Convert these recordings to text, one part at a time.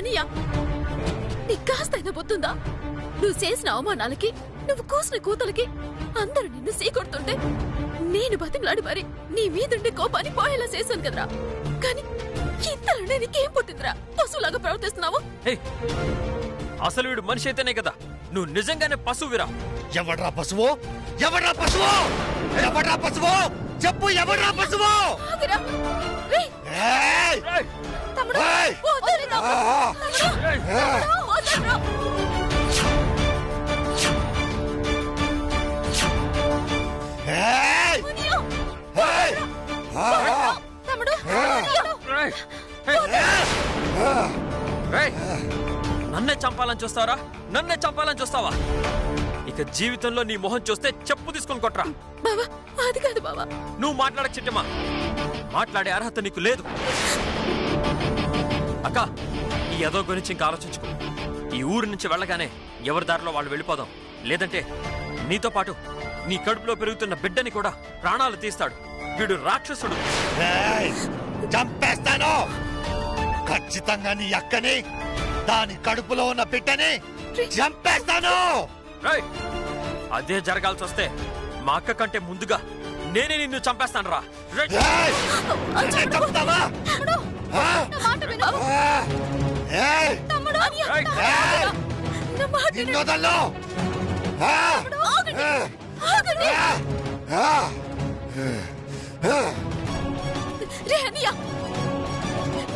అనియా నీకు కాస్తైనా బొత్తుందా? నువ్వు చేసిన అవమానాలకి, నువ్వు కూసిన కూతలకి అందరూ నిన్ను సీకొడుతుంటే నేను బతిమలాడి మరి నీ మీదుండే కోపాన్ని పోయేలా చేశాను కదరా. కానీ ఇంతలోనే నీకేం పుట్టిందిరా? పశువులాగా ప్రవర్తిస్తున్నావు. అసలు వీడు మనిషి అయితేనే కదా నువ్వు నిజంగానే పశువురా. ఎవడ్రా పశువు? ఎవడ్రా పశువు? ఎవడ్రా పశువు? చెప్పు, ఎవడ్రా పశువు? తమ్ముడు వదలరా. వదలరా. తమ్ముడు నన్నే చంపాలని చూస్తావరా? నన్నే చంపాలని చూస్తావా? ఇక జీవితంలో నీ మొహం చూస్తే చెప్పు తీసుకొని కొట్రా. బావా అది కాదు బావా. నువ్వు మాట్లాడక చిట్టమ్మా. మాట్లాడే అర్హత నీకు లేదు. అక్క, ఈ ఏదో గురించి ఇంకా ఆలోచించుకో. ఈ ఊరు నుంచి వెళ్ళగానే ఎవరి దారిలో వాళ్ళు వెళ్ళిపోదాం. లేదంటే నీతో పాటు నీ కడుపులో పెరుగుతున్న బిడ్డని కూడా ప్రాణాలు తీస్తాడు. వీడు రాక్షసుడు. చంపేస్తాను ఖచ్చితంగా. నీ అక్కని, దాని కడుపులో ఉన్న బిడ్డని చంపేస్తాను. అదే జరగాల్సి వస్తే మా అక్క కంటే ముందుగా నేనే నిన్ను చంపేస్తాను రా. చంపుతావా? నిన్నోదల్లో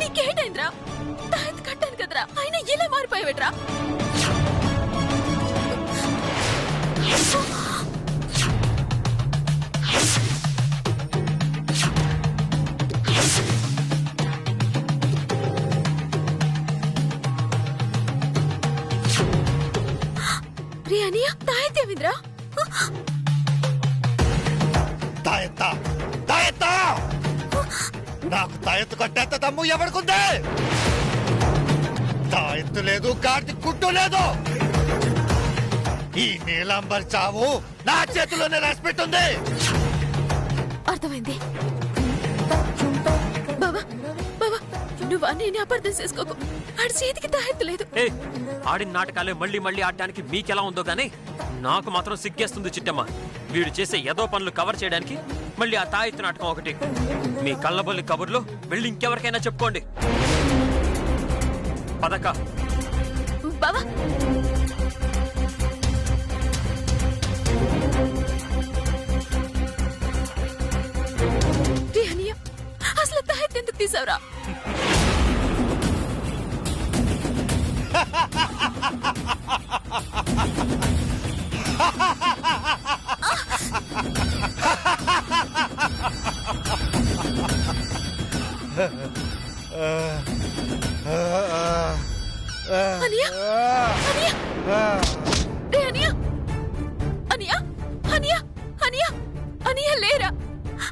నీకేటైందిరా? తాయెత్తు కట్టాను కదరా, అయినా ఇలా మారిపోయావేట్రా? రే అనియా, తాయెత్తేమిందిరా? తాయెత్తా తాయెత్తా నాకు తాయెత్తు కట్టేంత దమ్ము ఎవడుకుంది? తాయెత్తు లేదు, గాడి కుట్టు లేదు. ఈ నీలాంబర్ చావు నా చేతిలోనే రాసిపెట్టుంది. అర్థమైంది బాబా. బాబా నువ్వు అన్నీ అపార్థం చేసుకోకు. ఆడి చేతికి తాయెత్తు లేదు. ఆడిన నాటకాలే మళ్ళీ మళ్ళీ ఆడటానికి మీకెలా ఉందో గానీ నాకు మాత్రం సిగ్గేస్తుంది చిట్టమ్మ. వీడు చేసే ఏదో పనులు కవర్ చేయడానికి మళ్ళీ ఆ తాయెత్తు నాటకం ఒకటి. మీ కళ్ళబొల్లి కబుర్లు వెళ్ళి ఇంకెవరికైనా చెప్పుకోండి. పదక బాబా. అసలు తాయెత్తు ఎందుకు తీసావురా? అనియా, అనియా, రే అనియా, అనియా, అనియా, అనియా, అనియా లేరా?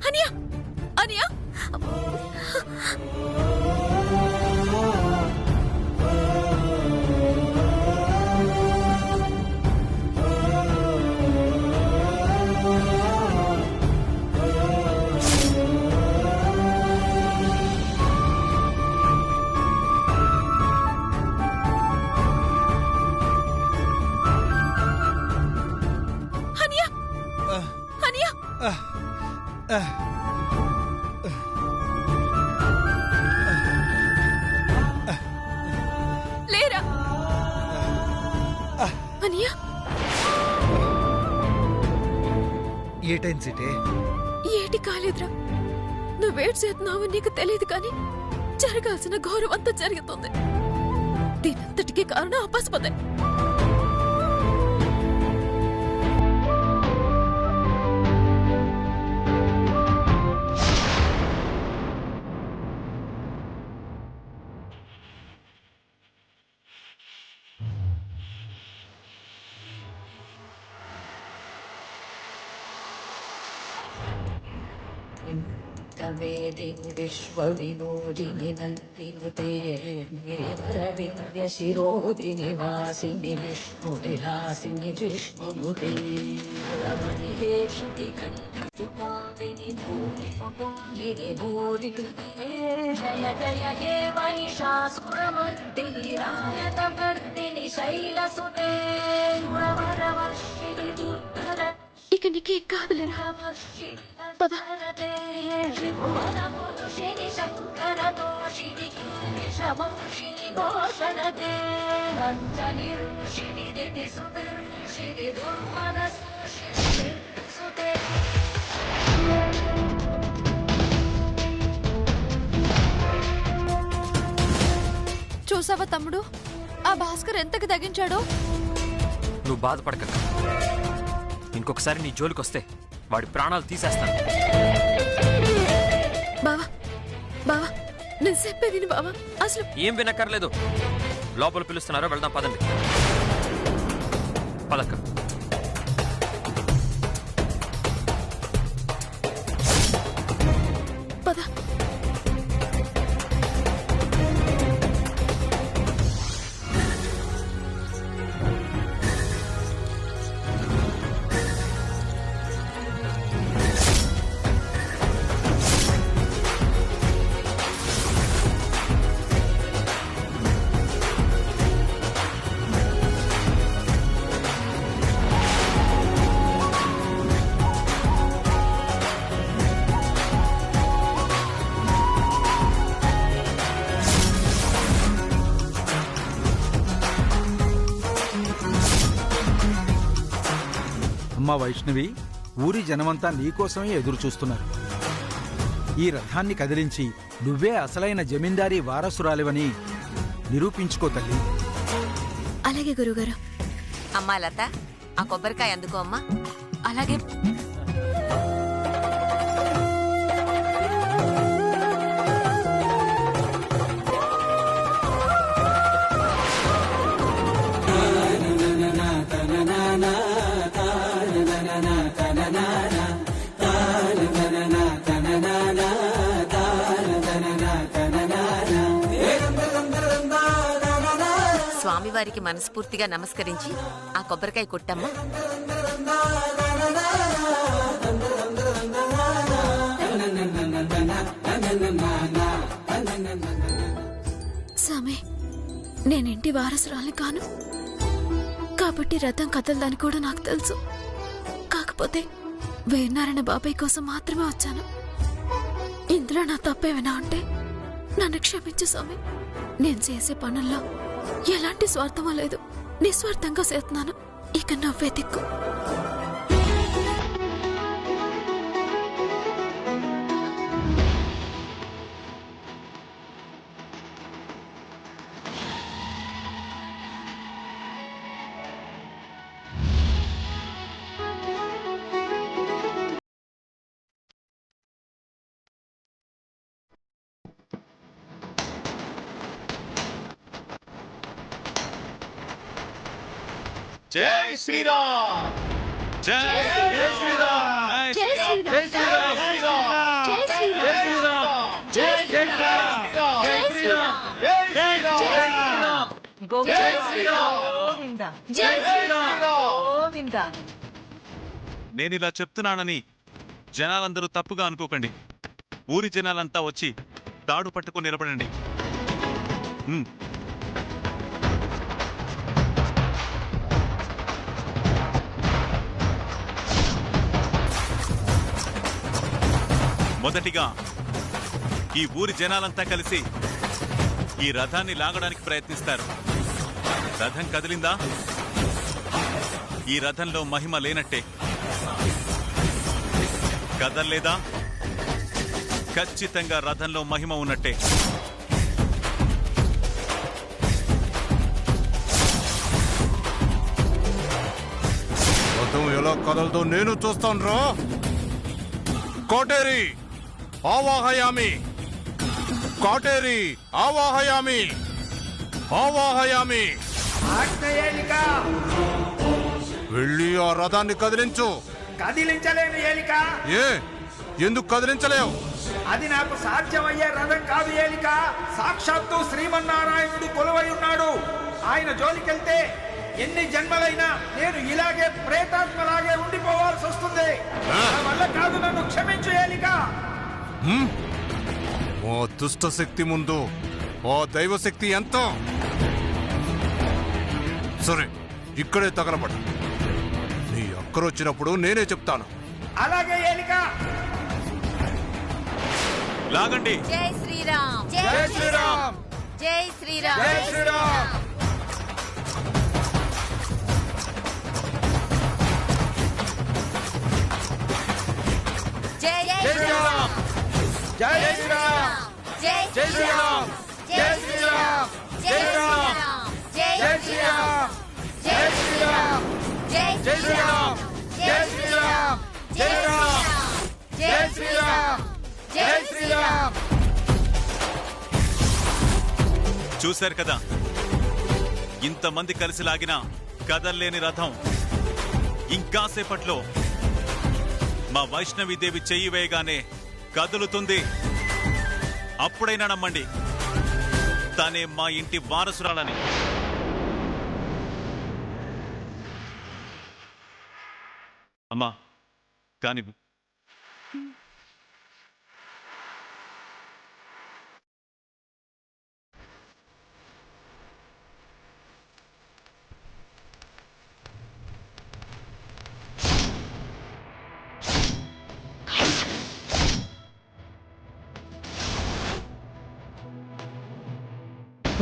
అనియా, అనియా. లేరా అనియా? ఏటైంది సిటీ? ఏటి కాలేదురా. నువ్వేట్ చేస్తున్నావు నీకు తెలియదు, కానీ జరగాల్సిన ఘోరం అంతా జరుగుతుంది. దీనంతటికీ కారణం ఆ పశుపతే. సమస్తవేదిని విశ్వవినోదిని నందినుతే గిరివరవింద్య శిరోదిని వాసిని విష్ణువిలాసిని విష్ణునుతే రమణిహేషి కంఠిపావిని భూమి భూరి జయ జయ హే మహిషాసురమర్దిని రాయతవర్దిని శైలసుతే గుణవరవర్షిణి దుర్ధర ఇక నీకే కాదులేరా పద. చూసావా తమ్ముడు, ఆ భాస్కర్ ఎంతకు తగ్గించాడో. నువ్వు బాధపడక. ఇంకొకసారి నీ జోలికొస్తే వాడి ప్రాణాలు తీసేస్తాను. బావా బావా నేను చెప్పే విను బావా. అసలు ఏం వినక్కర్లేదు. లోపల పిలుస్తున్నారో వెళ్దాం పదండి. పదక్క. పద. అమ్మా వైష్ణవి, ఊరి జనమంతా నీకోసమే ఎదురు చూస్తున్నారు. ఈ రథాన్ని కదిలించి నువ్వే అసలైన జమీందారీ వారసురాలివని నిరూపించుకో తల్లి. అలాగే గురుగారు. అమ్మా లత, ఆ కొబ్బరికాయ అందుకో అమ్మా. అలాగే. స్వామివారికి మనస్ఫూర్తిగా నమస్కరించి ఆ కొబ్బరికాయ కొట్టమ్మా. స్వామి, నేనింటి వారసురాల్ని కాను కాబట్టి రథం కదలదని కూడా నాకు తెలుసు. కాకపోతే వీరనారాయణ బాబాయ్ కోసం మాత్రమే వచ్చాను. ఇందులో నా తప్పేమైనా ఉంటే నన్ను క్షమించు స్వామి. నేను చేసే పనుల్లో ఎలాంటి స్వార్థమో లేదు. నిస్వార్థంగా చేస్తున్నాను. ఇక నువ్వే దిక్కు. జై శ్రీరామ్. జై శ్రీరామ్. జై శ్రీరామ్. జై శ్రీరామ్. జై శ్రీరామ్. జై శ్రీరామ్. జై శ్రీరామ్. జై శ్రీరామ్. జై శ్రీరామ్. జై శ్రీరామ్. నేనిలా చెప్తున్నానని జనాలందరూ తప్పుగా అనుకోకండి. ఊరి జనాలంతా వచ్చి తాడు పట్టుకుని నిలబడండి. మొదటిగా ఈ ఊరి జనాలంతా కలిసి ఈ రథాన్ని లాగడానికి ప్రయత్నిస్తారు. రథం కదిలిందా? ఈ రథంలో మహిమ లేనట్టే. కదల్లేదా? ఖచ్చితంగా రథంలో మహిమ ఉన్నట్టే. రథం ఎలా కదలదో నేను చూస్తాను రా. కోటేరి ఆవాహయామి. కోటేరి ఆవాహయామి. ఆవాహయామి. వెళ్ళి ఆ రథాన్ని కదిలించు. కదిలించలేను ఏలిక. ఏ ఎందుకు కదిలించలేవు? అది నాకు సాధ్యమయ్యే రథం కాదు ఏలిక. సాక్షాత్తు శ్రీమన్నారాయణుడు కొలువై ఉన్నాడు. ఆయన జోలికెళ్తే ఎన్ని జన్మలైనా నేను ఇలాగే ప్రేతాత్మలాగే ఉండిపోవాల్సి వస్తుంది. నా వల్ల కాదు, నన్ను క్షమించు ఏలిక. ఓ దుష్ట శక్తి ముందు ఓ దైవశక్తి ఎంతో. సరే, ఇక్కడే తగలబడ. నీ అక్కరొచ్చినప్పుడు నేనే చెప్తాను. అలాగే ఏలిక. లాగండి. జై శ్రీరామ్. జై శ్రీరామ్. జై శ్రీరామ్. జై శ్రీరామ్. జై శ్రీరామ్. జై శ్రీరామ్. జై జై శ్రీరామ్. జై శ్రీరామ్. జై శ్రీరామ్. జై జై శ్రీరామ్. జై శ్రీరామ్. జై జై శ్రీరామ్. జై శ్రీరామ్. జై శ్రీరామ్. జై శ్రీరామ్. జై శ్రీరామ్. చూశారు కదా, ఇంతమంది కలిసి లాగిన కదల్లేని రథం ఇంకాసేపట్లో మా వైష్ణవీదేవి చెయ్యి వేయగానే కదులుతుంది. అప్పుడైనా నమ్మండి, తానే మా ఇంటి వారసురాలని. అమ్మా కాని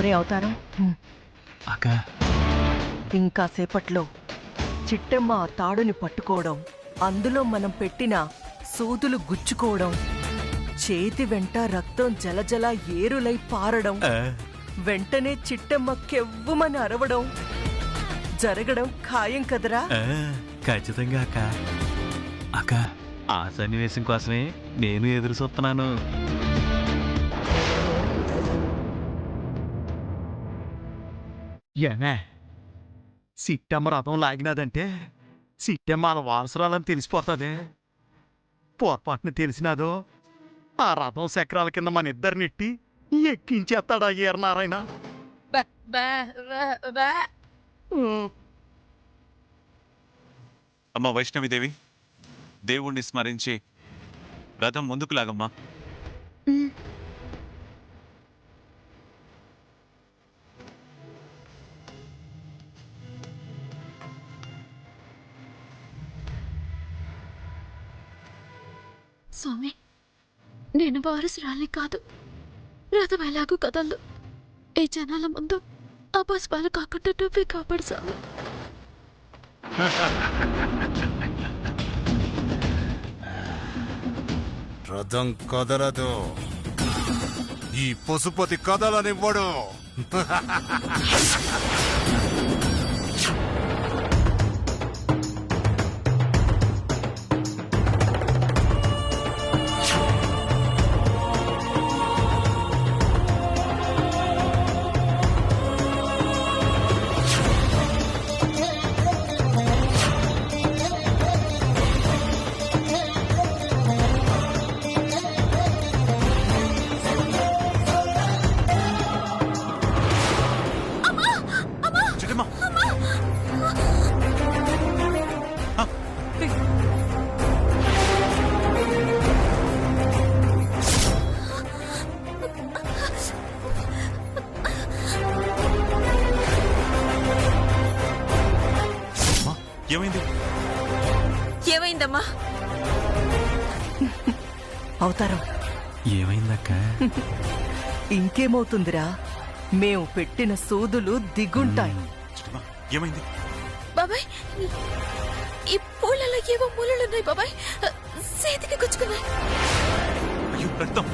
ఒరే అవతారం, ఇంకా సేపట్లో చిట్టమ్మ ఆ తాడుని పట్టుకోవడం, అందులో మనం పెట్టిన సూదులు గుచ్చుకోవడం, చేతి వెంట రక్తం జలజల ఏరులై పారడం, వెంటనే చిట్టమ్మ కెవ్వుమని అరవడం జరగడం ఖాయం కదరా? ఖచ్చితంగా అక్క. అక్క, ఆ సన్నివేశం కోసమే నేను ఎదురు చూస్తున్నాను. ఏమే, సిట్టమ్మ రథం లాగినదంటే సిట్టమ్మ మన వారసురాలని తెలిసిపోతుంది. పొరపాటున తెలిసినాదో ఆ రథం చక్రాల కింద మన ఇద్దరినెట్టి ఎక్కించేస్తాడా ఈరనారాయణ. అమ్మ వైష్ణవిదేవి, దేవుణ్ణి స్మరించి రథం ముందుకు లాగమ్మా. స్వామి, నేను వారసురాలి కాదు. రథం ఎలాగూ కదలదు. ఈ జనాల ముందు అపస్పాలు కాకుండా నువ్వే కాపాడు స్వామి. రథం కదలదు. ఈ పశుపతి కదలనివ్వడు. ఏమైంది? ఏమైందమ్మా? అవతారం, ఏమైందక్క? ఇంకేమవుతుందిరా, మేము పెట్టిన సూదులు దిగుంటాయి. ఏమైంది? బాబాయ్, ఈ పూలలో ఏవో ముళ్ళున్నాయి బాబాయ్. చేతికి గుచ్చుకున్నాయి. అయ్యో, రక్తం.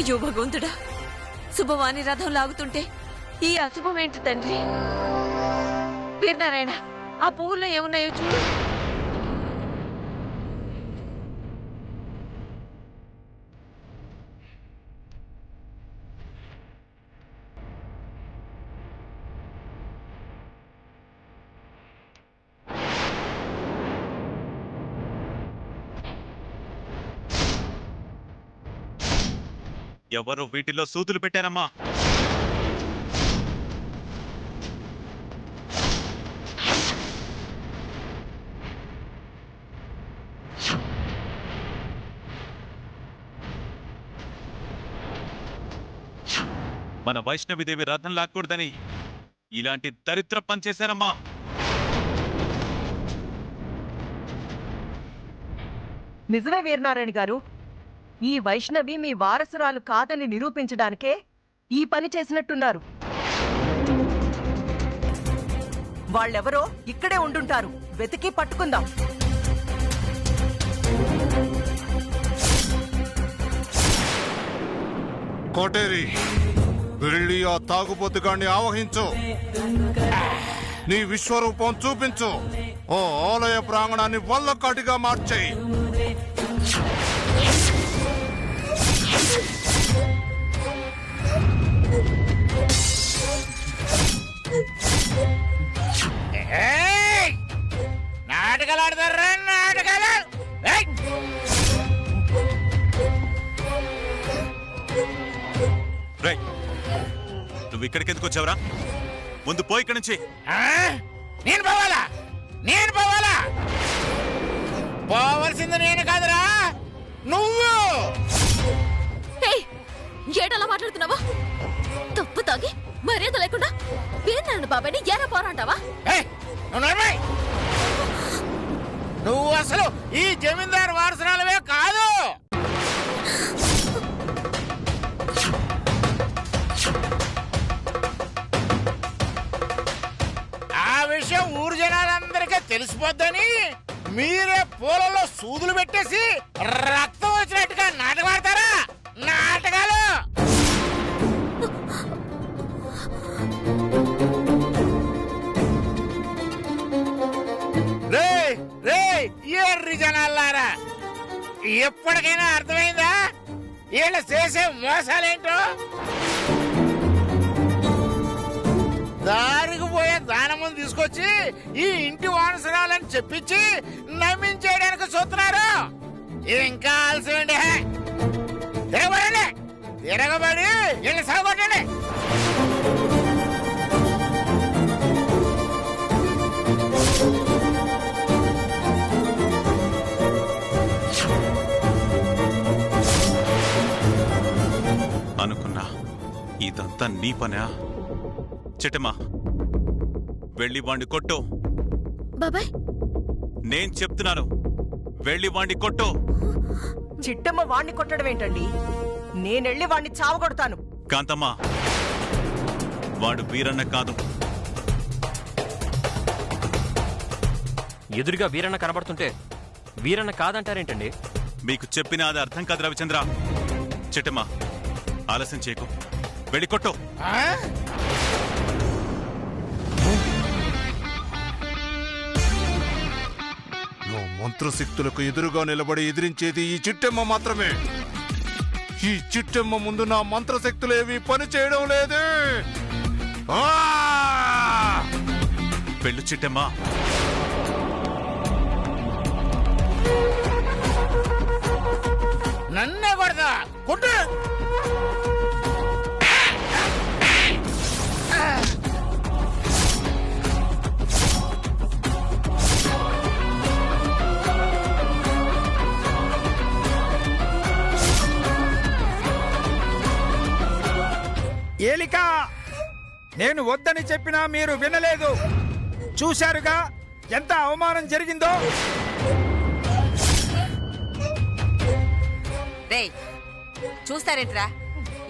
అయ్యో భగవంతుడా, శుభవాణి రథం లాగుతుంటే ఈ అశుభం ఏంటి తండ్రి? వీరనారాయణ, ఆ పువ్వుల్లో ఏమున్నాయో చూడు. ఎవరు వీటిలో సూదులు పెట్టారమ్మా? మన వైష్ణవిదేవి రథం లాక్కూడదని ఇలాంటి దరిద్ర పని చేశారమ్మా. నిజమే వీరనారాయణ గారు, ఈ వైష్ణవి మీ వారసురాలు కాదని నిరూపించడానికే ఈ పని చేసినట్టున్నారు. వాళ్ళెవరో ఇక్కడే ఉండుంటారు, వెతికి పట్టుకుందాం. కోటేరి, వెళ్ళి ఆ తాగుబోతుగాన్ని ఆవహించు. నీ విశ్వరూపం చూపించు. ఓ ఆలయ ప్రాంగణాన్ని వల్లకాటిగా మార్చేయి. నాటకాలు ఆడతారా? నాటకాలు నువ్వు ఇక్కడికి ఎందుకు వచ్చావురా? ముందు పోయి ఇక్కడి నుంచి. నేను పోవాలా? నేను పోవాలా? పోవాల్సింది నేను కాదురా, నువ్వు. ఏటలా మాట్లాడుతున్నావా? తప్పు తాగి మర్యాద లేకుండా వీరనారాయణ బాబాయ్ని ఎలా పోరాంటావా? నువ్వు అసలు ఈ జమీందారు వారసురాలవే కాదు. ఆ విషయం ఊరు జనాలందరికీ తెలిసిపోద్దని మీరే పూలలో సూదులు పెట్టేసి రక్తం వచ్చినట్టుగా నాటకం ఆడతారా? నాటకాలు ఎర్రి జనాలారా, ఎప్పటికైనా అర్థమైందా వీళ్ళు చేసే మోసాలేంటో? దారికి పోయే దానమును తీసుకొచ్చి ఈ ఇంటి వారసురాలని చెప్పించి నమ్మించేయడానికి చూస్తున్నారు. ఇంకా ఆలస్యం తిరగబడండి, తిరగబడి వీళ్ళని సాగొట్టండి. అనుకున్నా ఇదంతా నీ పనా? చిట్టమ్మా, వెళ్ళి వాణ్ణి కొట్టు. బాబాయ్, నేను చెప్తున్నాను, వెళ్ళి వాణ్ణి కొట్టు. చిట్టమ్మ వాణ్ణి కొట్టడం ఏంటండి? నేనెళ్ళి వాణ్ణి చావగొడతాను. కాంతమ్మా, వాడు వీరన్న కాదు. ఎదురుగా వీరన్న కనబడుతుంటే వీరన్న కాదంటారేంటండి? మీకు చెప్పిన అది అర్థం కాదు రవిచంద్ర. చిట్టమ్మా, ఆలస్యం చేయకు, వెళ్ళి కొట్టు. మంత్రశక్తులకు ఎదురుగా నిలబడి ఎదిరించేది ఈ చిట్టెమ్మ మాత్రమే. ఈ చిట్టెమ్మ ముందు నా మంత్రశక్తులేవి పని చేయడం లేదే. వెళ్ళు చిట్టెమ్మ. నన్నే కొడతా, కొట్టు. ఏలిక, నేను వద్దని చెప్పినా మీరు వినలేదు. చూశారుగా ఎంత అవమానం జరిగిందో. చూస్తారేంట్రా?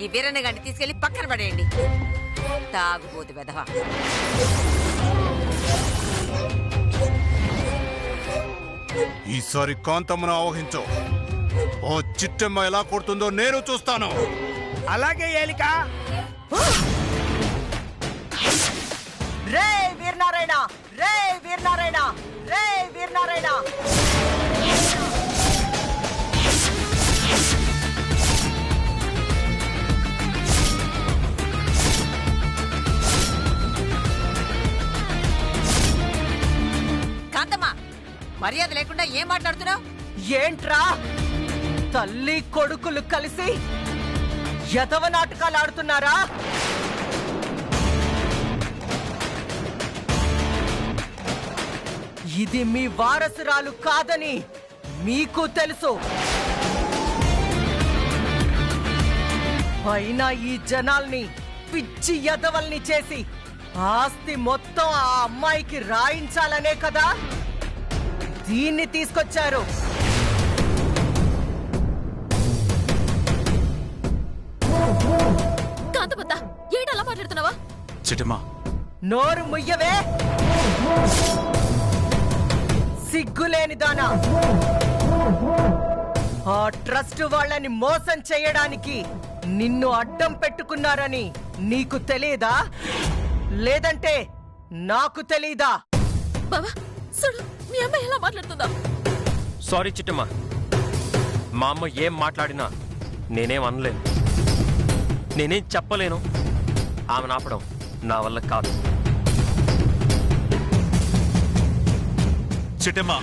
ఈ వీరన్న గండి తీసుకెళ్లి పక్కన పడేయండి. తాగుబోతు వెధవా. ఈసారి కాంతమ్మను ఆవహించు. ఓ చిట్టెమ్మ ఎలా కొడుతుందో నేను చూస్తాను. అలాగే ఏలిక. రే వీరనారాయణ, రే వీరనారాయణ, రే వీరనారాయణ. కాంతమ్మా, మర్యాద లేకుండా ఏం మాట్లాడుతున్నావు? ఏంట్రా, తల్లి కొడుకులు కలిసి యదవ నాటకాలు ఆడుతున్నారా? ఇది మీ వారసురాలు కాదని మీకు తెలుసు. అయినా ఈ జనాల్ని పిచ్చి యదవల్ని చేసి ఆస్తి మొత్తం ఆ అమ్మాయికి రాయించాలనే కదా దీన్ని తీసుకొచ్చారు. కాంతపద్ద ఏంటలా మాట్లాడుతున్నావా? చిట్టమ్మా నోరు ముయ్యవే, సిగ్గులేనిదానా. ఆ ట్రస్ట్ వాళ్ళని మోసం చేయడానికి నిన్ను అడ్డం పెట్టుకున్నారని నీకు తెలీదా? లేదంటే నాకు తెలీదా? బాబా చూడు, మీ అమ్మ ఎలా మాట్లాడుతుందా? సారీ చిట్టమ్మ, మా అమ్మ ఏం మాట్లాడినా నేనేం అనలేను, నేనేం చెప్పలేను. ఆమెను ఆపడం నా వల్ల కాదు. చిట్టమ్మా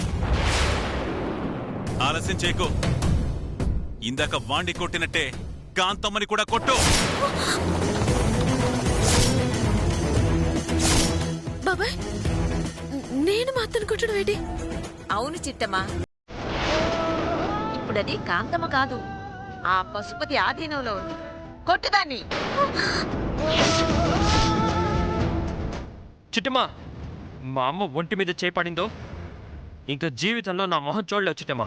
ఆలస్యం చేయకు. ఇందాక వాండి కొట్టినట్టే కాంతమ్మని కూడా కొట్టు. బాబాయ్, నేను మా అత్తను కొట్టడం ఏంటి? అవును చిట్టమ్మా, ఇప్పుడది కాంతమ్మ కాదు, ఆ పశుపతి ఆధీనంలో ఉంది. కొట్టుదాన్ని. చిట్టమ్మ, మా అమ్మ ఒంటి మీద చేపడిందో ఇంకా జీవితంలో నా మొహం చూడలేవు చిట్టమ్మ.